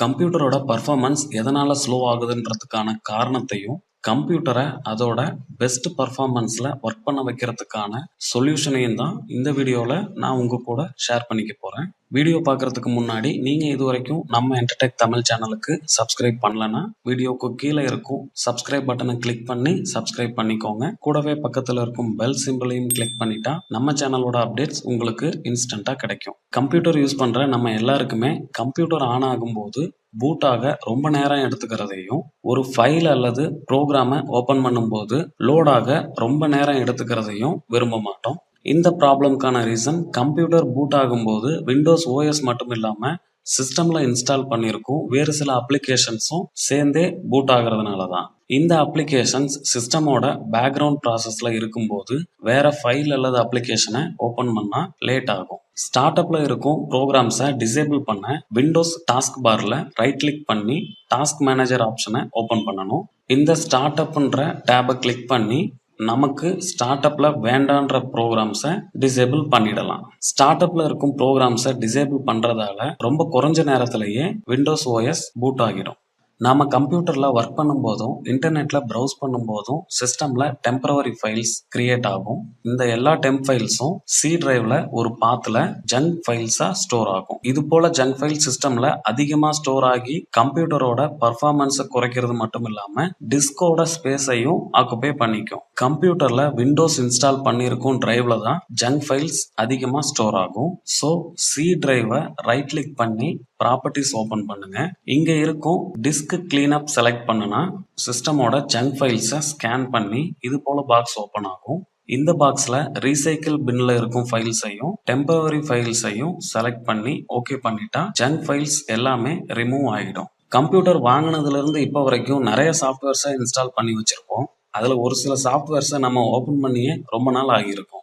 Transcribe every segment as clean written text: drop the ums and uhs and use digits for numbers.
கம்ப்யூட்டரோட performance எதனால slow ஆகுதுன்றதுக்கான காரணத்தையும், கம்ப்யூட்டரை அதோட பெஸ்ட் பர்ஃபார்மன்ஸ்ல ஒர்க் பண்ண வைக்கிறதுக்கான சொல்யூஷனையும் தான் இந்த வீடியோவில் நான் உங்க கூட ஷேர் பண்ணிக்க போறேன். வீடியோ பார்க்கறதுக்கு முன்னாடி நீங்க இதுவரைக்கும் நம்ம என்டர்டெக் தமிழ் சேனலுக்கு சப்ஸ்கிரைப் பண்ணலன்னா வீடியோக்கு கீழே இருக்கும் சப்ஸ்கிரைப் பட்டனை கிளிக் பண்ணி சப்ஸ்கிரைப் பண்ணிக்கோங்க. கூடவே பக்கத்தில் இருக்கும் பெல் சிம்பிளையும் கிளிக் பண்ணிட்டா நம்ம சேனலோட அப்டேட்ஸ் உங்களுக்கு இன்ஸ்டன்டா கிடைக்கும். கம்ப்யூட்டர் யூஸ் பண்ற நம்ம எல்லாருக்குமே கம்ப்யூட்டர் ஆன் ஆகும்போது பூட் ஆக ரொம்ப நேரம் எடுத்துக்கிறதையும், ஒரு ஃபைல் அல்லது ப்ரோக்ராமை ஓப்பன் பண்ணும்போது லோட் ஆக ரொம்ப நேரம் எடுத்துக்கிறதையும் விரும்ப மாட்டோம். இந்த ப்ராப்ளம்கான ரீசன் கம்ப்யூட்டர் பூட் ஆகும்போது விண்டோஸ் ஓஎஸ் மட்டும் இல்லாம சிஸ்டம்ல இன்ஸ்டால் பண்ணியிருக்கும் வேறு சில அப்ளிகேஷன்ஸும் சேர்ந்தே பூட் ஆகுறதுனால தான். இந்த அப்ளிகேஷன்ஸ் சிஸ்டமோட பேக்ரவுண்ட் ப்ராசஸ்ல இருக்கும்போது வேற ஃபைல் அல்லது அப்ளிகேஷனை ஓப்பன் பண்ணா லேட் ஆகும். ஸ்டார்ட் அப்ல இருக்கும் ப்ரோக்ராம்ஸை டிசேபிள் பண்ண விண்டோஸ் டாஸ்க் பார்ல ரைட் கிளிக் பண்ணி டாஸ்க் மேனேஜர் ஆப்ஷனை ஓப்பன் பண்ணணும். இந்த ஸ்டார்ட் அப்ன்ற டேபை கிளிக் பண்ணி நமக்கு ஸ்டார்ட் அப்ல வேண்டான்ற ப்ரோக்ராம்ஸை டிசேபிள் பண்ணிடலாம். ஸ்டார்ட் அப்ல இருக்கும் ப்ரோக்ராம்ஸை டிசேபிள் பண்றதால ரொம்ப குறைஞ்ச நேரத்திலேயே விண்டோஸ் ஓஎஸ் பூட் ஆகிடும். நாம கம்ப்யூட்டர்ல ஒர்க் பண்ணும்போதும் இன்டர்நெட்ல ப்ரௌஸ் பண்ணும்போதும் சிஸ்டம்ல டெம்பரவரி ஃபைல்ஸ் கிரியேட் ஆகும். இந்த எல்லா டெம்ப் ஃபைல்ஸும் சி டிரைவ்ல ஒரு பாத்துல ஜங்க் ஃபைல்ஸா ஸ்டோர் ஆகும். இது போல ஜங்க் ஃபைல் சிஸ்டம்ல அதிகமா ஸ்டோர் ஆகி கம்ப்யூட்டரோட பர்ஃபார்மன்ஸை குறைக்கிறது மட்டும் இல்லாம டிஸ்கோட ஸ்பேஸையும் ஆக்குபை பண்ணிக்கும். கம்ப்யூட்டர்ல விண்டோஸ் இன்ஸ்டால் பண்ணியிருக்கும் டிரைவ்ல தான் ஜங்க் ஃபைல்ஸ் அதிகமா ஸ்டோர் ஆகும். ஸோ சி டிரைவை ரைட் கிளிக் பண்ணி ப்ராப்பர்ட்டிஸ் ஓபன் பண்ணுங்க. இங்க இருக்கும் டிஸ்க் கிளீனப் செலக்ட் பண்ணுனா சிஸ்டமோட ஜங்க் ஃபைல்ஸை ஸ்கேன் பண்ணி இது போல பாக்ஸ் ஓபன் ஆகும். இந்த பாக்ஸ்ல ரீசைக்கிள் பின்ல இருக்கும் ஃபைல்ஸையும் டெம்பரவரி ஃபைல்ஸையும் செலக்ட் பண்ணி ஓகே பண்ணிட்டா ஜங்க் ஃபைல்ஸ் எல்லாமே ரிமூவ் ஆகிடும். கம்ப்யூட்டர் வாங்கினதுல இருந்து இப்போ வரைக்கும் நிறைய சாஃப்ட்வேர்ஸை இன்ஸ்டால் பண்ணி வச்சிருப்போம். அதுல ஒரு சில சாஃப்ட்வேர்ஸை நம்ம ஓபன் பண்ணியே ரொம்ப நாள் ஆகியிருக்கும்.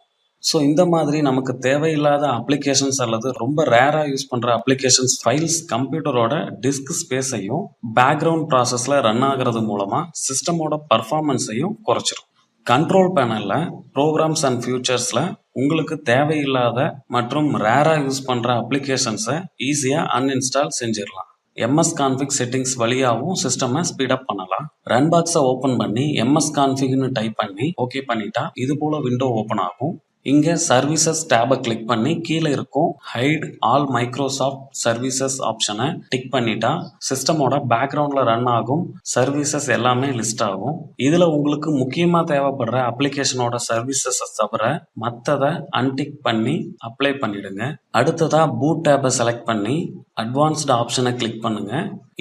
ஸோ இந்த மாதிரி நமக்கு தேவையில்லாத அப்ளிகேஷன்ஸ் அல்லது ரொம்ப ரேராக யூஸ் பண்ணுற அப்ளிகேஷன்ஸ் ஃபைல்ஸ் கம்ப்யூட்டரோட டிஸ்க் ஸ்பேஸையும் பேக்ரவுண்ட் ப்ராசஸில் ரன் ஆகிறது மூலமாக சிஸ்டமோட பர்ஃபார்மன்ஸையும் குறைச்சிரும். கண்ட்ரோல் பேனலில் ப்ரோக்ராம்ஸ் அண்ட் ஃபியூச்சர்ஸில் உங்களுக்கு தேவையில்லாத மற்றும் ரேராக யூஸ் பண்ணுற அப்ளிகேஷன்ஸை ஈஸியாக அன்இன்ஸ்டால் செஞ்சிடலாம். எம்எஸ்கான்ஃபிக் செட்டிங்ஸ் வழியாகவும் சிஸ்டமை ஸ்பீடப் பண்ணலாம். ரன் பாக்ஸை ஓப்பன் பண்ணி எம்எஸ்கான்ஃபிக்னு டைப் பண்ணி ஓகே பண்ணிட்டா இது போல விண்டோ ஓப்பன் ஆகும். இங்க சர்வீசஸ் டேபை கிளிக் பண்ணி கீழே இருக்கும் ஹைட் ஆல் மைக்ரோசாஃப்ட் சர்வீசஸ் ஆப்ஷனை டிக் பண்ணிட்டா சிஸ்டமோட பேக்ரவுண்ட்ல ரன் ஆகும் சர்வீசஸ் எல்லாமே லிஸ்ட் ஆகும். இதுல உங்களுக்கு முக்கியமா தேவைப்படுற அப்ளிகேஷனோட சர்வீசஸ் தவிர மற்றதை அன்டிக் பண்ணி அப்ளை பண்ணிடுங்க. அடுத்ததா பூட் டேபை செலக்ட் பண்ணி அட்வான்ஸ்டு ஆப்ஷனை கிளிக் பண்ணுங்க.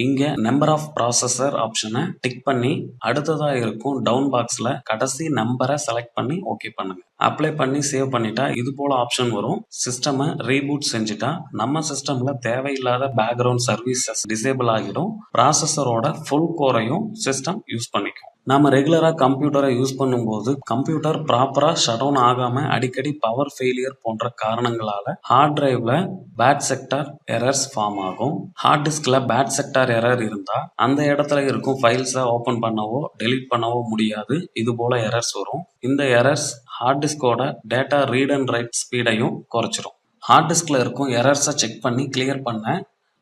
இங்க நம்பர் ஆஃப் ப்ராசஸர் ஆப்ஷனை டிக் பண்ணி அடுத்ததா இருக்கும் டவுன் பாக்ஸ்ல கடைசி நம்பரை செலக்ட் பண்ணி ஓகே பண்ணுங்க. அப்ளை பண்ணி சேவ் பண்ணிட்டா இது போல ஆப்ஷன் வரும். சிஸ்டமை ரீபூட் செஞ்சுட்டா நம்ம சிஸ்டம்ல தேவையில்லாத பேக்ரவுண்ட் சர்வீசஸ் டிசேபிள் ஆகிடும். ப்ராசஸரோட ஃபுல் கோரையும் சிஸ்டம் யூஸ் பண்ணிக்கும். நாம ரெகுலரா கம்ப்யூட்டரை யூஸ் பண்ணும்போது கம்ப்யூட்டர் ப்ராப்பரா ஷட் டவுன் ஆகாம அடிக்கடி பவர் ஃபெயிலியர் போன்ற காரணங்களால ஹார்ட் டிரைவ்ல பேட் செக்டார் எரர்ஸ் ஃபார்ம் ஆகும். ஹார்ட் டிஸ்க்ல பேட் செக்டார் எரர் இருந்தா அந்த இடத்துல இருக்கும் ஃபைல்ஸை ஓபன் பண்ணவோ டெலீட் பண்ணவோ முடியாது. இது போல எரர்ஸ் வரும். இந்த எரர்ஸ் ஹார்ட் டிஸ்கோட டேட்டா ரீட் அண்ட் ரைட் ஸ்பீடையும் குறைச்சிரும். ஹார்ட் டிஸ்க்ல இருக்கும் எரர்ஸை செக் பண்ணி கிளியர் பண்ண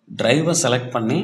டிரைவை செலக்ட் பண்ணி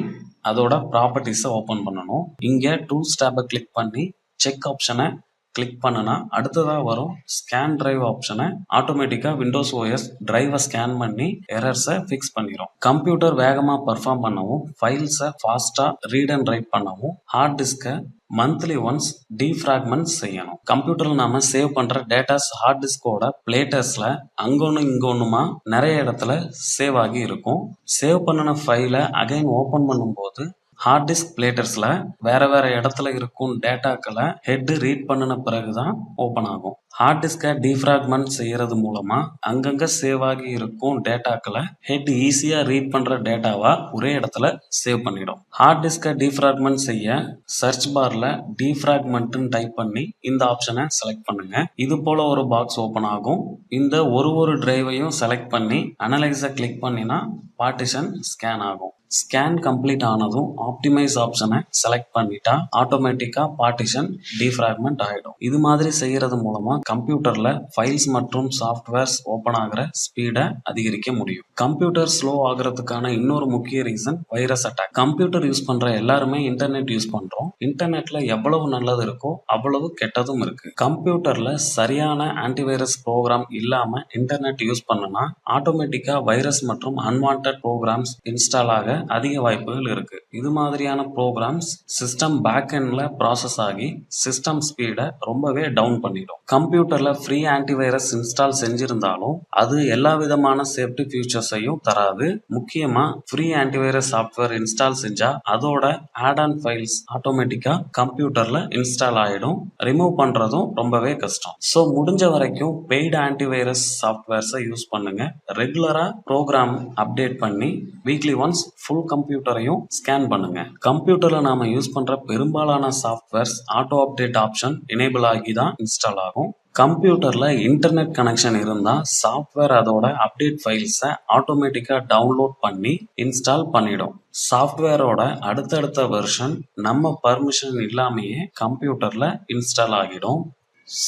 அதோட ப்ராப்பர்ட்டிஸை ஓப்பன் பண்ணணும். இங்கே டூல்ஸ் டேபை கிளிக் பண்ணி செக் ஆப்ஷனை கிளிக் பண்ணுனா அடுத்ததாக வரும் ஸ்கேன் டிரைவ் ஆப்ஷனை ஆட்டோமேட்டிக்காக விண்டோஸ் ஓஎஸ் டிரைவை ஸ்கேன் பண்ணி எரர்ஸை ஃபிக்ஸ் பண்ணிடும். கம்ப்யூட்டர் வேகமாக பர்ஃபார்ம் பண்ணவும் ஃபைல்ஸை ஃபாஸ்ட்டாக ரீட் அண்ட் ரைட் பண்ணவும் ஹார்ட் டிஸ்கை மந்த்லி ஒன்ஸ் டீஃப்ராக்மெண்ட் செய்யணும். கம்ப்யூட்டரில் நாம சேவ் பண்ற டேட்டாஸ் ஹார்ட் டிஸ்கோட பிளேட்டர்ஸ்ல அங்கொன்னு இங்கொன்னுமா நிறைய இடத்துல சேவ் ஆகி இருக்கும். சேவ் பண்ணின ஃபைலை அகைன் ஓபன் பண்ணும்போது ஹார்ட் டிஸ்க் பிளேட்டர்ஸ்ல வேற வேற இடத்துல இருக்கும் டேட்டாக்களை ஹெட் ரீட் பண்ணின பிறகுதான் ஓபன் ஆகும். ஹார்ட் டிஸ்கை டீஃப்ராக்மெண்ட் செய்யறது மூலமா அங்கங்க சேவ் ஆகி இருக்கும் டேட்டாக்களை ஹெட் ஈஸியா ரீட் பண்ற டேட்டாவா ஒரே இடத்துல சேவ் பண்ணிடும். ஹார்ட் டிஸ்கை டீஃப்ராக்மெண்ட் செய்ய சர்ச் பார்ல டீஃப்ராக்மெண்ட் டைப் பண்ணி இந்த ஆப்ஷனை செலக்ட் பண்ணுங்க. இது போல ஒரு பாக்ஸ் ஓபன் ஆகும். இந்த ஒரு டிரைவையும் செலக்ட் பண்ணி அனலைஸை கிளிக் பண்ணினா பார்ட்டிஷன் ஸ்கேன் ஆகும். ஸ்கேன் கம்ப்ளீட் ஆனதும் ஆப்டிமைஸ் ஆப்ஷனை செலக்ட் பண்ணிட்டா ஆட்டோமேட்டிக்கா பார்ட்டிஷன் டீஃப்ராக்மெண்ட் ஆயிடும். இது மாதிரி செய்யறது மூலமா கம்ப்யூட்டர்ல ஃபைல்ஸ் மற்றும் சாஃப்ட்வேர்ஸ் ஓபன் ஆகிற ஸ்பீடை அதிகரிக்க முடியும். கம்ப்யூட்டர் ஸ்லோ ஆகிறதுக்கான இன்னொரு முக்கிய reason virus attack. Computer use பண்ற எல்லாருமே இன்டர்நெட் யூஸ் பண்றோம். இன்டர்நெட்ல எவ்வளவு நல்லது இருக்கோ அவ்வளவு கெட்டதும் இருக்கு. கம்ப்யூட்டர்ல சரியான ஆன்டிவைரஸ் ப்ரோக்ராம் இல்லாம இன்டர்நெட் யூஸ் பண்ணுனா ஆட்டோமேட்டிக்கா வைரஸ் மற்றும் அன்வான்ட் ப்ரோக்ராம்ஸ் இன்ஸ்டால் ஆக அதிக வாய்ப்புகள் இருக்கு. இது மாதிரியான ப்ரோக்ராம்ஸ் சிஸ்டம் பேக் எண்ட்ல ப்ராசஸ் ஆகி சிஸ்டம் ஸ்பீடை ரொம்பவே டவுன் பண்ணிடும். கம்ப்யூட்டர்ல ஃப்ரீ ஆன்டிவைரஸ் இன்ஸ்டால் செஞ்சிருந்தாலும் அது எல்லா விதமான சேஃப்டி ஃபியூச்சர்ஸையும் தராது. முக்கியமா ஃப்ரீ ஆன்டிவைரஸ் சாஃப்ட்வேர் இன்ஸ்டால் செஞ்சா அதோட ஆட் ஆன் ஃபைல்ஸ் ஆட்டோமேட்டிக்கா கம்ப்யூட்டர்ல இன்ஸ்டால் ஆயிடும். ரிமூவ் பண்றதும் ரொம்பவே கஷ்டம். ஸோ முடிஞ்ச வரைக்கும் பெய்டு ஆன்டிவைரஸ் சாஃப்ட்வேர்ஸை யூஸ் பண்ணுங்க. ரெகுலரா ப்ரோக்ராம் அப்டேட் பண்ணி வீக்லி ஒன்ஸ் ஃபுல் கம்ப்யூட்டரையும் ஸ்கேன் பண்ணுங்க. கம்ப்யூட்டர்ல நாம யூஸ் பண்ற பெரும்பாலான softwares auto update option enable ஆகி தான் இன்ஸ்டால் ஆகும். கம்ப்யூட்டர்ல இன்டர்நெட் கனெக்ஷன் இருந்தா சாஃப்ட்வேர் அதோட அப்டேட் ஃபைல்ஸை ஆட்டோமேட்டிக்கா டவுன்லோட் பண்ணி இன்ஸ்டால் பண்ணிடும். சாஃப்ட்வேரோட அடுத்தடுத்த வெர்ஷன் நம்ம பர்மிஷன் இல்லாமையே கம்ப்யூட்டர்ல இன்ஸ்டால் ஆகிடும்.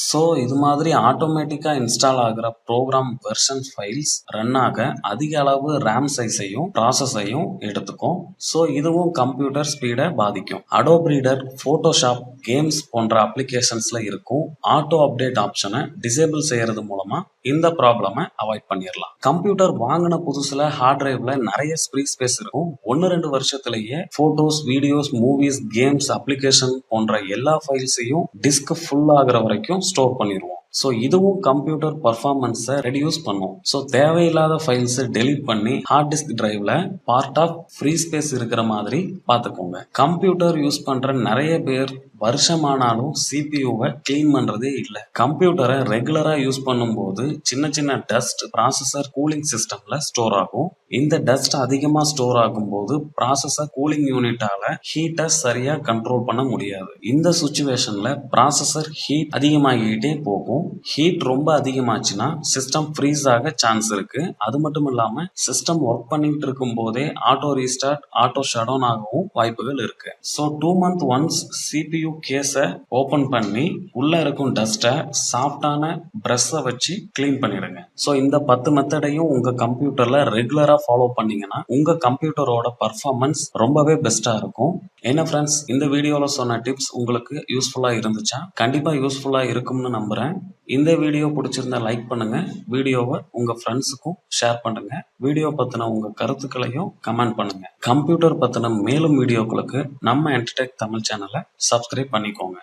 ஸோ இது மாதிரி ஆட்டோமேட்டிக்கா இன்ஸ்டால் ஆகிற ப்ரோக்ராம் வெர்ஷன் ஃபைல்ஸ் ரன் ஆக அதிக அளவு ரேம் சைஸையும் ப்ராசஸையும் எடுத்துக்கும். ஸோ இதுவும் கம்ப்யூட்டர் ஸ்பீடை பாதிக்கும். அடோப் ரீடர், போட்டோஷாப், கேம்ஸ் போன்ற அப்ளிகேஷன்ஸ்ல இருக்கும் ஆட்டோ அப்டேட் ஆப்ஷனை டிசேபிள் செய்யறது மூலமா இந்த ப்ராப்ளமை அவாய்ட் பண்ணிடலாம். கம்ப்யூட்டர் வாங்கின புதுசுல ஹார்ட் டிரைவ்ல நிறைய ஃப்ரீ ஸ்பேஸ் இருக்கும். 1-2 வருஷத்திலேயே photos, videos, movies, games, application போன்ற எல்லா ஃபைல்ஸையும் டிஸ்க் ஃபுல் ஆகிற வரைக்கும் ஸ்டோர் பண்ணிடுவோம். ஸோ இதுவும் கம்ப்யூட்டர் பர்ஃபார்மன்ஸை ரெடியூஸ் பண்ணும். ஸோ தேவையில்லாத ஃபைல்ஸை டெலீட் பண்ணி ஹார்ட் டிஸ்க் டிரைவ்ல பார்ட் ஆஃப் ஃப்ரீ ஸ்பேஸ் இருக்கிற மாதிரி பார்த்துக்கோங்க. கம்ப்யூட்டர் யூஸ் பண்ற நிறைய பேர் வருஷமானாலும் சிபியூவை கிளீன் பண்றதே இல்லை. கம்ப்யூட்டரை ரெகுலரா யூஸ் பண்ணும்போது சின்ன சின்ன டஸ்ட் ப்ராசஸர் கூலிங் சிஸ்டம்ல ஸ்டோர் ஆகும். இந்த டஸ்ட் அதிகமா ஸ்டோர் ஆகும்போது ப்ராசஸர் கூலிங் யூனிட்டால ஹீட்டை சரியா கண்ட்ரோல் பண்ண முடியாது. இந்த சுச்சுவேஷன்ல ப்ராசஸர் ஹீட் அதிகமாகிட்டே போகும். ஹீட் ரொம்ப அதிகமாச்சுன்னா சிஸ்டம் ஃப்ரீஸ் ஆக சான்ஸ் இருக்கு. அது மட்டும் இல்லாம சிஸ்டம் ஒர்க் பண்ணிட்டு இருக்கும் போதே auto restart, auto shut down ஆகவும் வாய்ப்புகள் இருக்கு. ஸோ 2 months ஒன்ஸ் சிபியூ கேஸை ஓபன் பண்ணி உள்ள இருக்கும் டஸ்ட்டை சாஃப்டான பிரஷ்ஷை வச்சு கிளீன் பண்ணிடுங்க. ஸோ இந்த 10 மெத்தடையும் உங்க கம்ப்யூட்டர்ல ரெகுலரா ஃபாலோ பண்ணீங்கன்னா உங்க கம்ப்யூட்டரோட பர்ஃபார்மன்ஸ் ரொம்பவே பெஸ்டா இருக்கும். என்ன ஃப்ரெண்ட்ஸ், இந்த வீடியோல சொன்ன டிப்ஸ் உங்களுக்கு யூஸ்ஃபுல்லா இருந்துச்சா? கண்டிப்பா யூஸ்ஃபுல்லா இருக்கும்னு நம்புறேன். இந்த வீடியோ பிடிச்சிருந்தா லைக் பண்ணுங்க. வீடியோவை உங்க ஃப்ரெண்ட்ஸுக்கும் ஷேர் பண்ணுங்க. வீடியோ பத்தின உங்க கருத்துக்களையும் கமெண்ட் பண்ணுங்க. கம்ப்யூட்டர் பத்தின மேலும் வீடியோக்களுக்கு நம்ம என்டர்டெக் தமிழ் சேனலை சப்ஸ்கிரைப் பண்ணிக்கோங்க.